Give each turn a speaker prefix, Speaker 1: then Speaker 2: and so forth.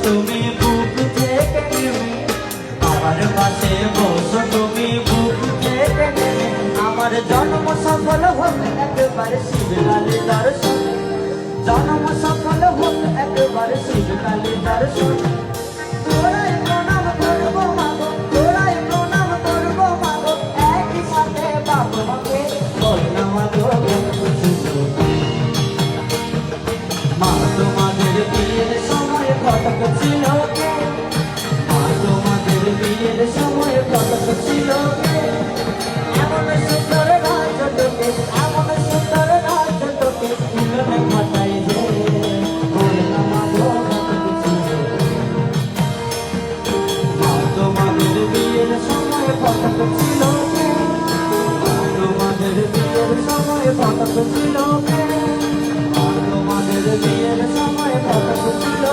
Speaker 1: তুমি বুক থেকে নেমে আমার পাশে বসো তুমি বুক থেকে নেমে আমার জন্ম সফল হোক একবারে শিবলালে দর্শন জন্ম সফল হোক একবারে শিবলালে দর্শন তোরাই প্রণাম করবো মাগো তোরাই প্রণাম করবো মাগো একই সাথে বাবা মাকে বল না মাগো মা তোমাদের বিয়ের সময় কটক ছিল কে মা তোমাদের বিয়ের সময় কটক ছিল কে এমন সুন্দর রাজ তোকে এমন সুন্দর রাজ তোকে উলনে ঘটাই যে বল না মাগো কটক ছিল মা তোমাদের বিয়ের সময় কটক ছিল কে মা তোমাদের বিয়ের সময় কটক ছিল কে তোমাদের বিয়ের সময় কত ছিল